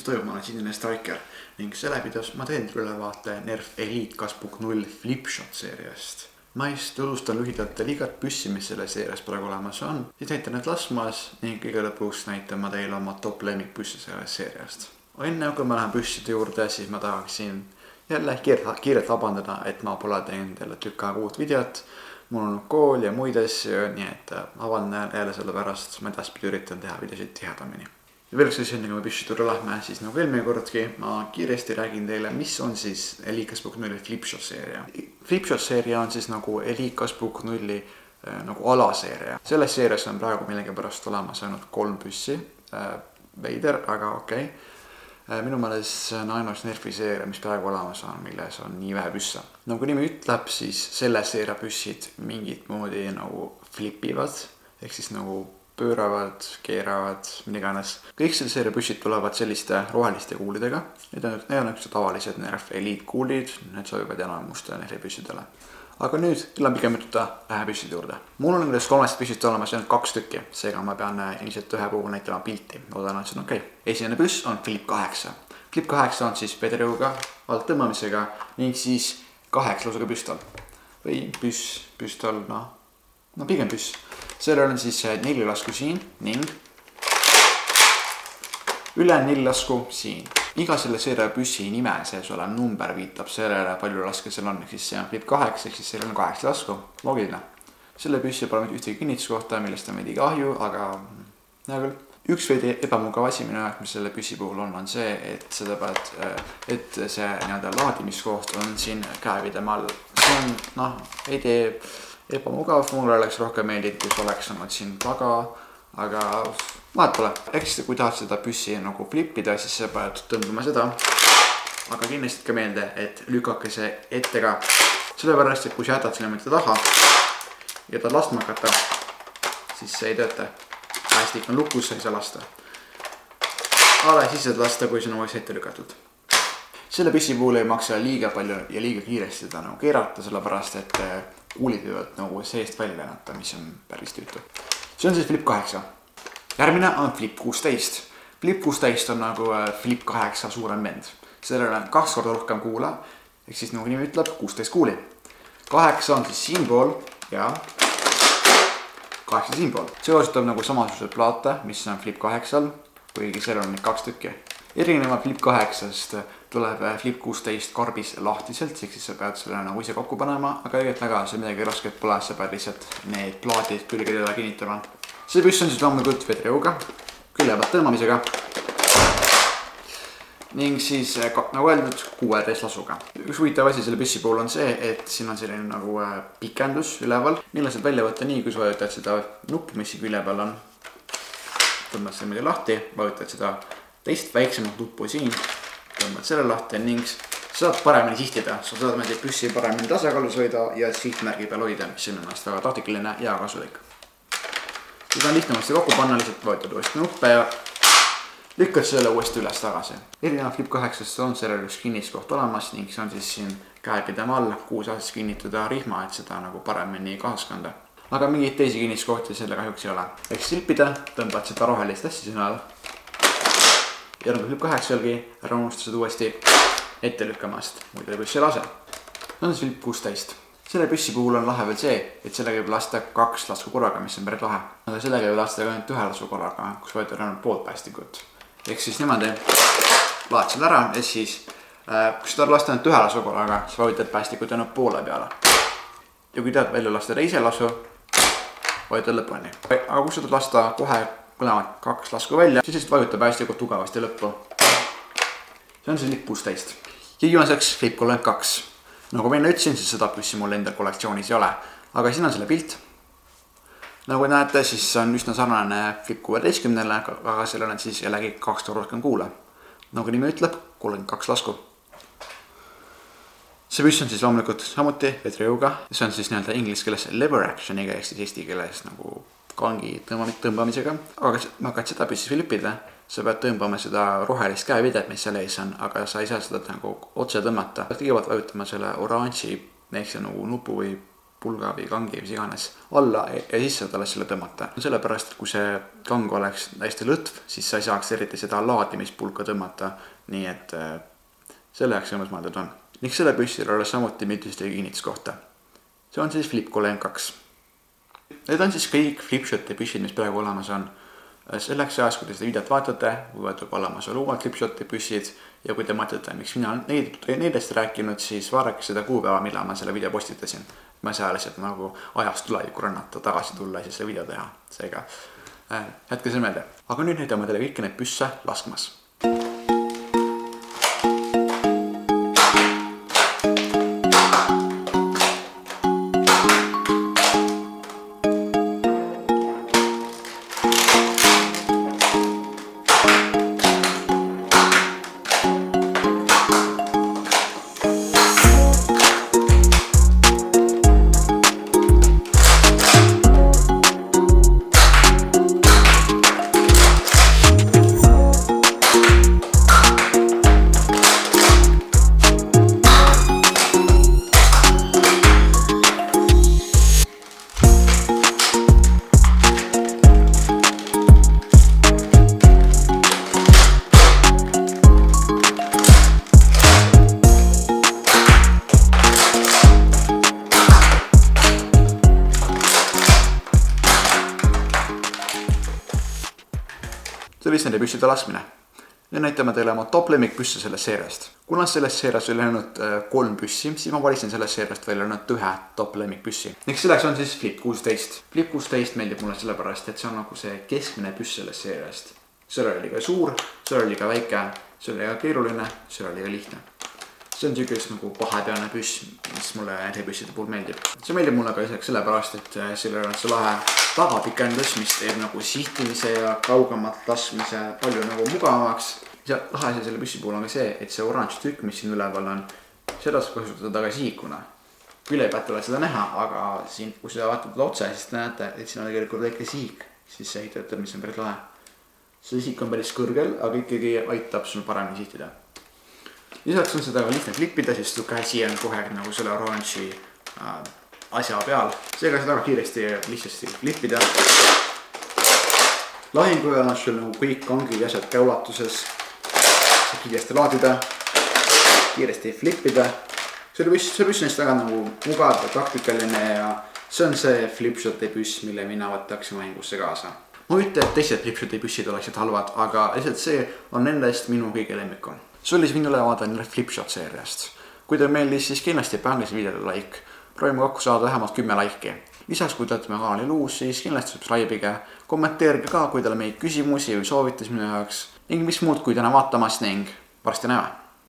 toimub, ma olen Sinine Striker ning selle videos ma teen ülevaate Nerf Elite 2.0 Flipshot seeriast. Ma just tutvustan lühidalt igat püssi, mis selle seerias praegu olemas on, siis näitan need lasmas ning kõige lõpuks näitan ma teile oma top lemmikpüssi sellest seeriast. Enne kui ma lähen püsside juurde, siis ma tahaksin jälle kiirelt vabandada, et ma pole teinud jälle tükk aega uut videot. Mul on kool ja muid asju, nii et vabandan jälle selle pärast, ma edaspidi üritan teha videosid tihedamini. Ja veel üks asi, enne kui me püssi juurde lähme, siis nagu eelmine kordki, ma kiiresti räägin teile, mis on siis Elite 2.0 Flipshot seeria. Flipshot seeria on siis nagu Elite 2.0 nagu alaseeria. Selles seerias on praegu millegipärast olemas ainult 3 püssi. Veider, aga okei. Minu meelest see on ainus Nerfi seeria, mis praegu olemas on, milles on nii vähe püsse. Nagu nimi ütleb, siis selle seeria püssid mingit moodi nagu flipivad, ehk siis nagu pööravad, keeravad, midaganes. Kõik selle seeria püssid tulevad selliste roheliste kuulidega. Need on üks tavalised Nerf Elite kuulid, need sobivad enamustele Nerfi püssidele. Aga nüüd, ilma pigem ütelda, lähe püsside juurde. Mul on nendest 3 püssist olemas ainult 2 tükki, seega ma pean ilmselt ühe puhul näitama pilti. Loodan, et see on okei. Esimene püss on Flip 8. Flip 8 on siis vedrõuga, alt tõmbamisega ning siis 8 lausaga püstol. Või püstol, no pigem püss. Sellel on siis 4 lasku siin ning üle 4 lasku siin. Iga selle seeria püssi nime sees olev number viitab sellele palju laske seal on, siis see on Flip 8, ehk siis sellel on 8 lasku, loogiline. Selle püssi pole mitte ühtegi kinnituskohta, millest on veidi kahju, aga hea küll. Üks veidi ebamugav asi minu jaoks, mis selle püssi puhul on see, et seda et see laadimiskoht on siin käevidema all. See on, veidi ebamugav, mulle oleks rohkem meeldinud, kus oleks olnud siin taga, aga vahet pole. Eks kui tahad seda püssi nagu flipida, siis sa pead tõmbama seda. Aga kindlasti ka meelde, et lükake see ette ka. Sellepärast, et kui sa jätad selle mitte taha ja ta lastma hakata, siis see ei tööta. Päästik on lukus, sa ei saa lasta. Alles siis saad lasta, kui see on uuesti ette lükatud. Selle püssi puhul ei maksa liiga palju ja liiga kiiresti seda nagu keerata, sellepärast, et kuulid võivad nagu seest välja lennata, mis on päris tüütu. See on siis Flip 8. Järgmine on Flip 16. Flip 16 on nagu Flip 8 suurem vend. Sellel on 2 korda rohkem kuula, ehk siis nagu nimi ütleb 16 kuuli. 8 on siis siinpool ja 8 siinpool. See kasutab nagu samasugused plaate, mis on Flip 8-l, kuigi sellel on neid 2 tükki. Erineva Flip 8-st tuleb Flip 16 karbis lahtiselt, ehk siis sa pead selle nagu ise kokku panema, aga tegelikult väga see midagi rasket pole, sa pead lihtsalt need plaadid külgedele kinnitama. See püss on siis loomulikult vedrõuga, külje pealt tõmbamisega ning siis nagu öeldud 16 lasuga. Üks huvitav asi selle püssi puhul on see, et siin on selline nagu pikendus üleval, mille saad välja võtta nii, kui sa vajutad seda nuppu, mis külje peal on. Tõmbad selle meile lahti, vajutad seda teist väiksemat nuppu siin, tõmbad selle lahti ning saad paremini sihtida. Sa saad meelde püssi paremini tasakaalus hoida ja sihtmärgi peal hoida, mis on ennast väga taktikaline ja kasulik. Seda on lihtne kokku panna, lihtsalt vajutad uuesti nuppe ja lükkad selle uuesti üles tagasi. Erineva Flip 8-st on sellel üks kinniskoht olemas ning see on siis siin käepidema all, kuhu saad kinnitada rihma, et seda nagu paremini kaasas kanda. Aga mingeid teisi kinniskohti selle kahjuks ei ole. Ehk silpida, tõmbad seda rohelist asja sinna all. Ja nagu Flip 8-lgi, ära unusta seda uuesti ette lükkamast, muidu püssi lase. See on siis Flip 16. Selle püssi puhul on lahe veel see, et sellega võib lasta 2 lasku korraga, mis on päris lahe. Aga sellega võib lasta ainult 1 lasku korraga, kus võetud ainult pool päästikut. Ehk siis niimoodi laad selle ära ja siis kui sa tahad lasta ainult 1 lasu korraga, siis vajutad päästikut ainult poole peale. Ja kui tahad välja lasta teise lasu, vajutad lõpuni. Aga kui sa tahad lasta kohe põlemad 2 lasku välja, siis vajuta päästikut tugevasti lõppu. See on siis Flip 16. Ja viimaseks Flip 32. Nagu ma enne ütlesin, siis seda püssi mul endal kollektsioonis ei ole. Aga siin on selle pilt. Nagu näete, siis on üsna sarnane Flip 16-le, aga sellel on siis jällegi 2 korda rohkem kuule. Nagu nimi ütleb, 32 lasku. See püss on siis loomulikult samuti vedrõuga. See on siis inglise keeles lever actioniga, ehk siis eesti keeles nagu kangi tõmbamisega. Aga ma hakkad seda püssi flipida, sa pead tõmbama seda rohelist käevidet, mis seal ees on, aga sa ei saa seda nagu otse tõmmata. Kõigepealt vajutama selle oranži, ehk see nagu nupu või pulga või kangi või iganes alla ja siis saad alles selle tõmmata. Sellepärast, et kui see kang oleks hästi lõtv, siis sa ei saaks eriti seda laadimispulka tõmmata, nii et selle jaoks sõmas mõeldud on. Ning selle püssil ole samuti mitmiste kinnituskohta. See on siis Flipcool M2. Need on siis kõik flipshoti püssid, mis praegu olemas on. Selleks ajaks, kui te seda videot vaatate, võivad juba olemas olla uued flipshoti püssid ja kui te mõtlete, miks mina neidest rääkinud, siis vaadake seda kuupäeva, millal ma selle video postitasin. Ma ei saa lihtsalt nagu ajast tulevikku rannata, tagasi tulla ja siis selle video teha. Seega, jätke see meelde. Aga nüüd näitame teile kõiki neid püsse laskmas. See oli nende püsside laskmine. Nüüd näitame teile oma top lemmikpüsse sellest seeriast. Kuna sellest seeriast oli ainult 3 püssi, siis ma valisin sellest seeriast välja ainult ühe top lemmikpüssi. Ning selleks on siis Flip 16. Flip 16 meeldib mulle sellepärast, et see on nagu see keskmine püss sellest seeriast. See oli liiga suur, see oli liiga väike, see oli liiga keeruline, see oli liiga lihtne. See on siukest nagu vahepealne püss, mis mulle nende püsside puhul meeldib. See meeldib mulle ka isegi sellepärast, et sellel on see lahe tagapikendus, mis teeb nagu sihtimise ja kaugemat laskmise palju nagu mugavamaks. Ja lahe selle püssi puhul on ka see, et see oranž tükk, mis siin üleval on, seda saab kasutada ka sihikuna. Küll ei pätule seda näha, aga siin, kui seda vaatad otse, siis te näete, et siin on tegelikult väike sihik, siis see töötab, mis on päris lahe. See sihik on päris kõrgel, aga ikkagi aitab sul paremini sihtida. Lisaks on seda lihtne flippida, sest su käsi on kohe nagu selle oranži asja peal. Seega seda väga kiiresti ja lihtsasti flippida. Lahingu ajal on sul nagu kõik kangid ja asjad käulatuses. Kiiresti laadida, kiiresti flippida. See püss on just väga nagu mugav ja praktikaline ja see on see flipshoti püss, mille mina võtaks lahingusse kaasa. Ma ütle, et teised flipshoti püssid oleksid halvad, aga lihtsalt see on nendest minu kõige lemmikul. See oli minu ülevaade Flipshot seeriast. Kui teile meeldis, siis kindlasti pange see videole like. Proovime kokku saada vähemalt 10 laiki. Lisaks, kui te olete meie kanalil uus, siis kindlasti subscribe'ige. Kommenteerige ka, kui teil on meid küsimusi või soovitas minu jaoks. Ning mis muud, kui täna vaatamas ning varsti näeme.